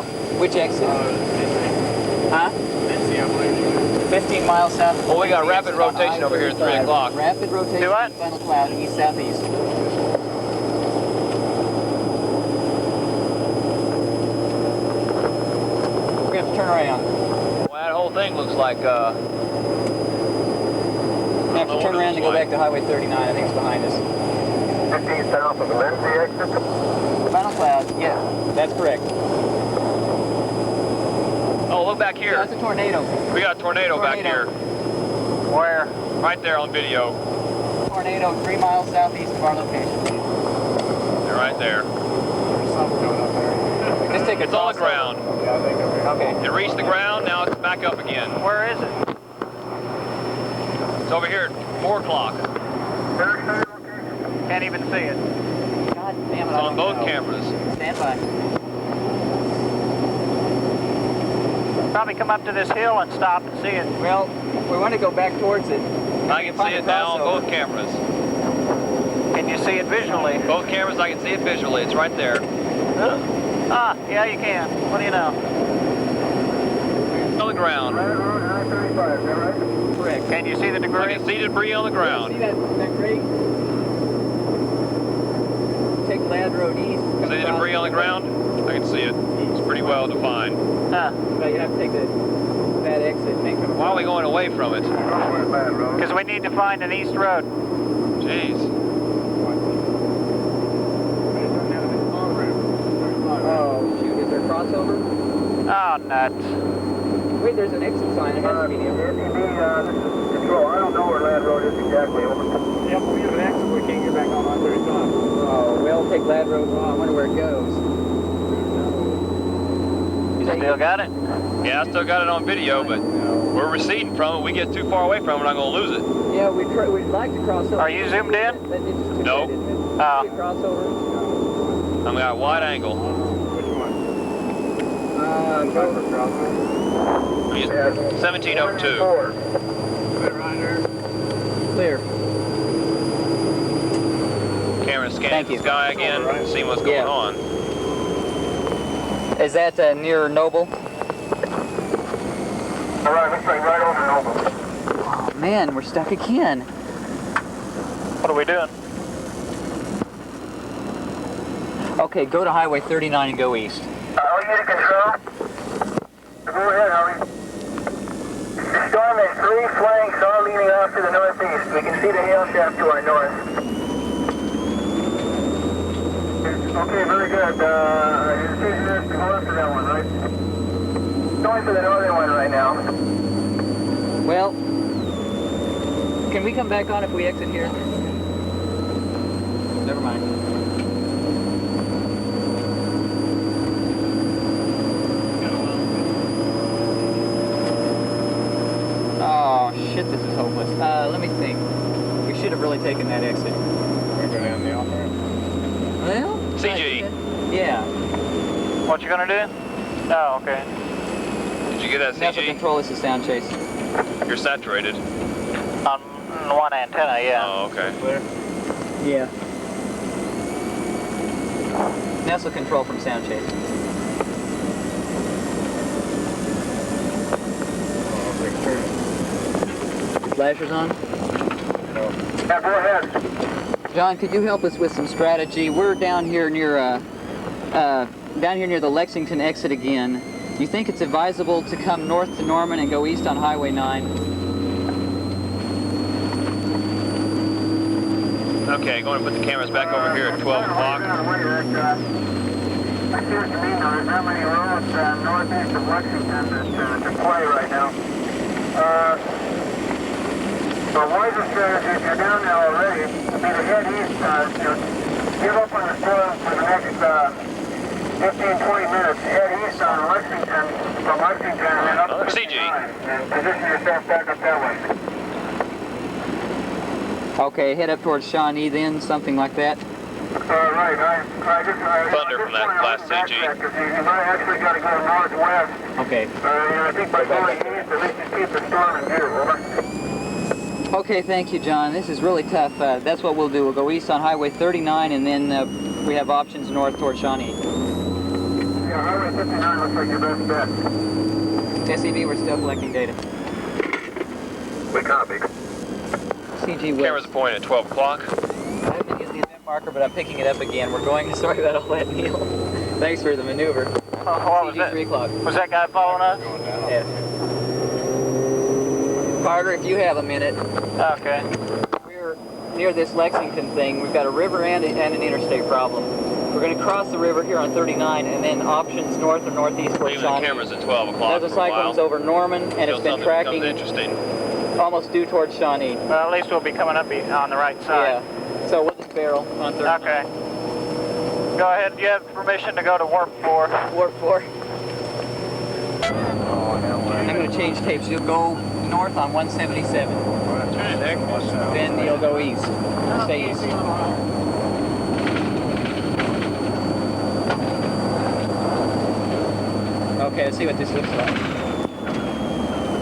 vehicle. Which exit? Huh? 15 miles south. Well, we got rapid rotation over here at 3 o'clock. Rapid rotation. Do what? Final cloud, east-southeast. We're going to have to turn around. Well, that whole thing looks like, We have to turn around and go back to Highway 39. I think it's behind us. 15 south of the Lindsay exit. Final cloud, yeah, that's correct. oh, look back here. That's a tornado. We got a tornado back here. Where? Right there on video. Tornado 3 miles southeast of our location. They're right there. Just take a It's on the ground. Okay. It reached the ground, now it's back up again. Where is it? It's over here at 4 o'clock. Can't even see it. God damn it. It's on both cameras. Stand by. Probably come up to this hill and stop and see it. Well, we want to go back towards it. I can see it now on both cameras. Can you see it visually? Both cameras, I can see it visually. It's right there. Ah, yeah, you can. What do you know? It's on the ground. Correct. Can you see the I debris? can see debris on the See ground. that grate? Take Ladd Road east. See the debris on the ground? I can see it. It's pretty well defined. Huh. But you have to take that exit and make them. Why are we going away from it? Because we need to find an east road. Jeez. Oh, shoot. Is there a crossover? Oh, nuts. Wait, there's an exit sign. It has to be there. Control, I don't know where Ladd Road is exactly. Yep, we have an exit. We can't get back on 135. Oh, well, take Ladd Road. Oh, I wonder where it goes. You still got it? Yeah, I still got it on video, but we're receding from it. We get too far away from it, I'm going to lose it. Yeah, we'd like to cross over. Are you zoomed in? That is just too Nope. bad, isn't it? Oh. Should we cross over? I've got a wide angle. Which one? Go. 1702. Right there. Clear. Camera Thank scanning you. the sky again, seeing what's going Yeah. on. Is that near Noble? All right, let's bring right over Noble. Oh, man, we're stuck again. What are we doing? Okay, go to Highway 39 and go east. Are we in control? Go ahead, Howie. The storm has 3 flanks all leaning off to the northeast. We can see the hail shaft to our north. Okay, very good. Your decision is to go after that one, right? Going for the northern one right now. Well, can we come back on if we exit here? Never mind. Oh, shit, this is hopeless. Let me think. We should have really taken that exit. We're going down the off-ramp. Well? CG. Yeah. What you gonna do? Oh, okay. Did you get that Natural CG? control, this is sound chase. You're saturated. On one antenna, yeah. Oh, okay. Clear? Yeah. NASA control from sound chase. Oh, take a turn. Flashers on? Yeah, go ahead. John, could you help us with some strategy? We're down here near the Lexington exit again. Do you think it's advisable to come north to Norman and go east on Highway 9? Okay, going to put the cameras back over here at 12 o'clock. I see what you mean, though. There's not many roads northeast of Lexington to play right now. The wisest strategy, if you're down there already, would be to head east, give up on the storm for the next 15-20 minutes. Head east on Lexington, from Lexington, and then up to CG. and position yourself back up that way. Okay, head up towards Shawnee then, something like that. Right, I Thunder from that last CG. You might actually got to go northwest. Okay. I think by going east, at least you keep the storm in view. Over. Okay, thank you, John. This is really tough. That's what we'll do. We'll go east on Highway 39, and then we have options north towards Shawnee. Yeah, Yeah, Highway 59 looks like your best bet. SEV, we're still collecting data. We copy. CG West. Cameras are pointing at 12 o'clock. I haven't been using the event marker, but I'm picking it up again. We're going. Sorry about all that, Neil. Thanks for the maneuver. What was CG that? 3 o'clock. Was that guy following us? Yeah. Carter, if you have a minute, Okay. we're near this Lexington thing. We've got a river and an interstate problem. We're going to cross the river here on 39 and then options north or northeast towards Leaving the Shawnee. cameras at 12 o'clock There's a for a cyclone's while. over Norman, and Until it's been something tracking becomes interesting. almost due towards Shawnee. Well, at least we'll be coming up on the right side. Yeah. So we'll just barrel on 39. Okay. Go ahead. You have permission to go to warp 4. Warp 4. I'm going to change tapes. You'll go north on 177. Then you'll go east. Stay east. Okay, let's see what this looks like.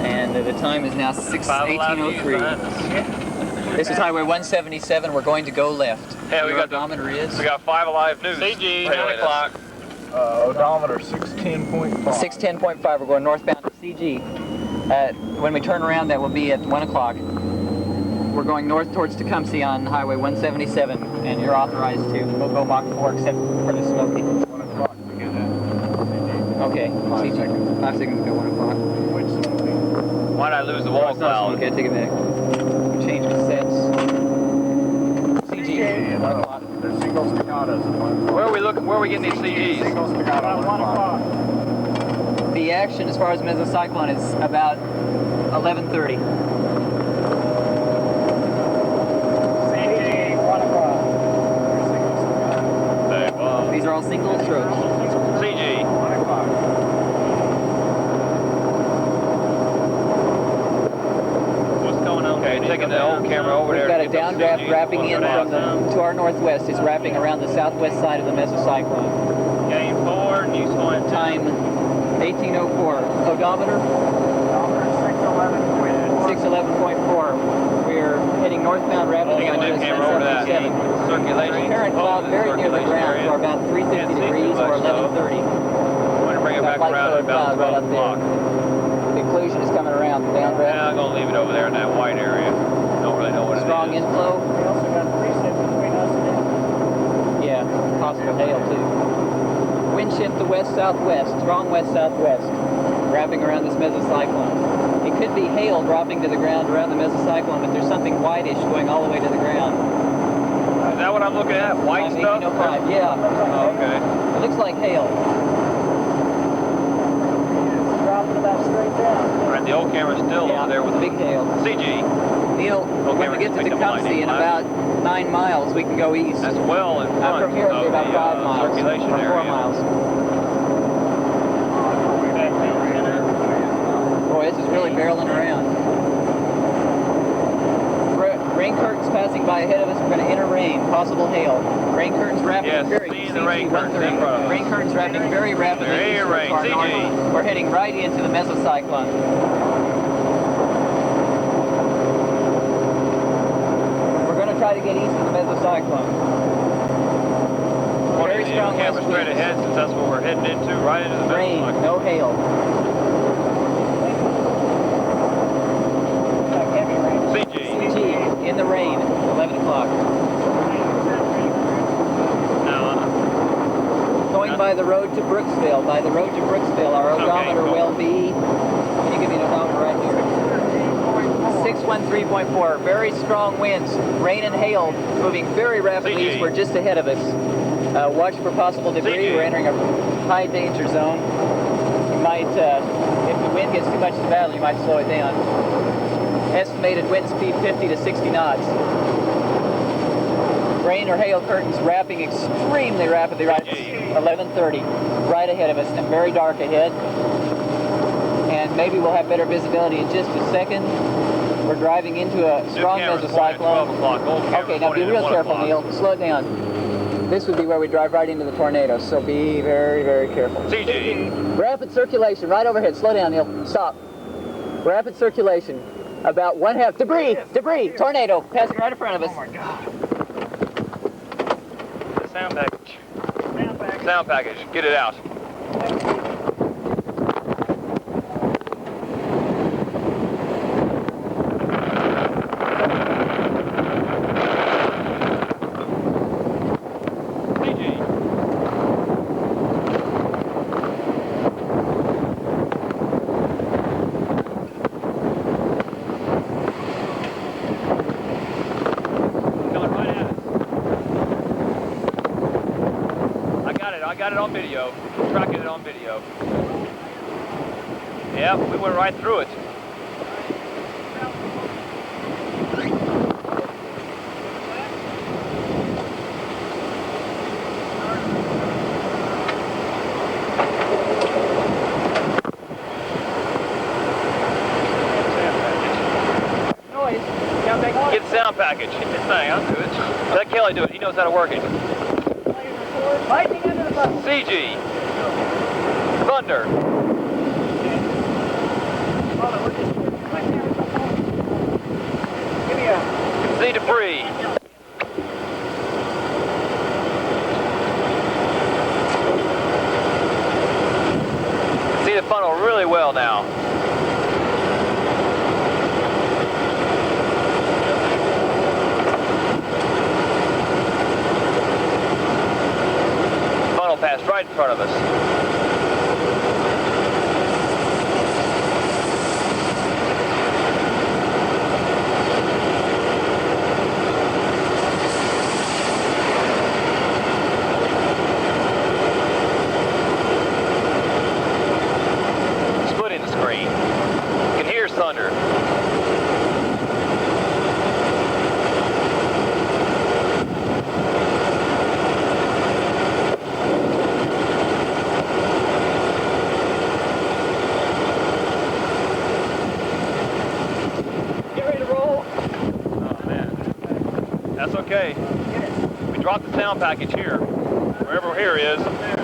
And the time is now 18:03. This is Highway 177. We're going to go left. Hey, we Your got the- odometer is We got 5 Alive News. CG, Right 9 away, o'clock. Odometer 16.5. 610.5. We're going northbound to CG. When we turn around, that will be at 1 o'clock. We're going north towards Tecumseh on Highway 177, and you're authorized to. We'll go Mach 4 except for the Smoky. 1 o'clock to get in. Okay. 5 seconds. 5 seconds to go 1 o'clock. Which Smoky? Why'd I lose the wall It's not cloud? Smoky. I take it back. Change the sets. CG. 1 o'clock. There's single staccatos at 1 o'clock. Where are we looking? Where are we getting these CGs? Single staccato at 1 o'clock. The action as far as mesocyclone is about 11:30. CG, 1 o'clock. There's single staccato. Hey, well, These are all single strokes. CG. 1 o'clock. What's going on? Okay, taking the old camera over We've there. got a downdraft wrapping in from to our northwest. It's wrapping around the southwest side of the mesocyclone. Game 4, News Point. Time 18:04. Odometer Odometer 611.4. 611.4. We're heading northbound rapidly Taking on the new US camera over that 177. circulation. Apparent cloud very near the ground for about 350 degrees or 11:30. I'm going to bring it back That light around at colored about cloud right 12 up there. o'clock. Conclusion is coming around. Downdraft. Yeah, I'm going to leave it over there in that white area. Don't really know what it is. Strong inflow. We also got precip between us and him. Yeah, possible hail too. Wind shift to west-southwest, strong west-southwest, wrapping around this mesocyclone. It could be hail dropping to the ground around the mesocyclone, but there's something whitish going all the way to the ground. Is that what I'm looking at? White On stuff? 1805, yeah. Oh, okay. It looks like hail. It's dropping about straight down. All right, the old camera's still Yeah, over there with big hail. CG. Neil, when Okay, we get to pick up Tecumseh lightning, in huh? about 9 miles, we can go east. That's well in front From here it'll be of about the 5 miles, circulation or 4 area. miles. Boy, this is really barreling around. Rain curtains passing by ahead of us. We're going to enter rain, possible hail. Rain curtains wrapping Yes, very seeing the rain curtains in front of us. Rain curtains wrapping very rapidly. There you eastward rain, toward CG. north. We're heading right into the mesocyclone. We're going to try to get east of the mesocyclone. Very strong camera west straight winds. ahead since that's what we're heading into, right into the Rain, mesocyclone. no hail. CG. CG, in the rain, 11 o'clock. Now, Going by the road to Brooksville. By the road to Brooksville, our Okay, odometer cool. will be, can you give me an odometer right here? 613.4. Very strong winds, rain and hail, moving very rapidly CG. eastward just ahead of us. Watch for possible debris. CG. We're entering a high danger zone. You might, if the wind gets too much to battle, you might slow it down. Estimated wind speed 50 to 60 knots. Rain or hail curtains wrapping extremely rapidly right at 11:30, right ahead of us, and very dark ahead. And maybe we'll have better visibility in just a second. We're driving into a new strong camera's pointing at 12 mesocyclone. o'clock. Old camera's Okay, now be pointing at real 1 careful, o'clock. Neil. Slow it down. This would be where we drive right into the tornado, so be very, very careful. CG. Rapid circulation, right overhead. Slow down, Neil. Stop. Rapid circulation. About 1/2. Debris! Debris! Tornado! Passing right in front of us. Oh my God. The sound package. Sound package. Get it out. got it on video. Tracking it on video. Yep, we went right through it. Get the sound package. Hit this thing. I'll do it. Let Kelly do it. He knows how to work it. Lightning under the bus. CG. Thunder. Hold on, we're just give me a See debris. See the funnel really well now. Funnel passed right in front of us. Splitting the screen. You can hear thunder. get ready to roll. Oh man. That's okay. We dropped the sound package here. Wherever here is.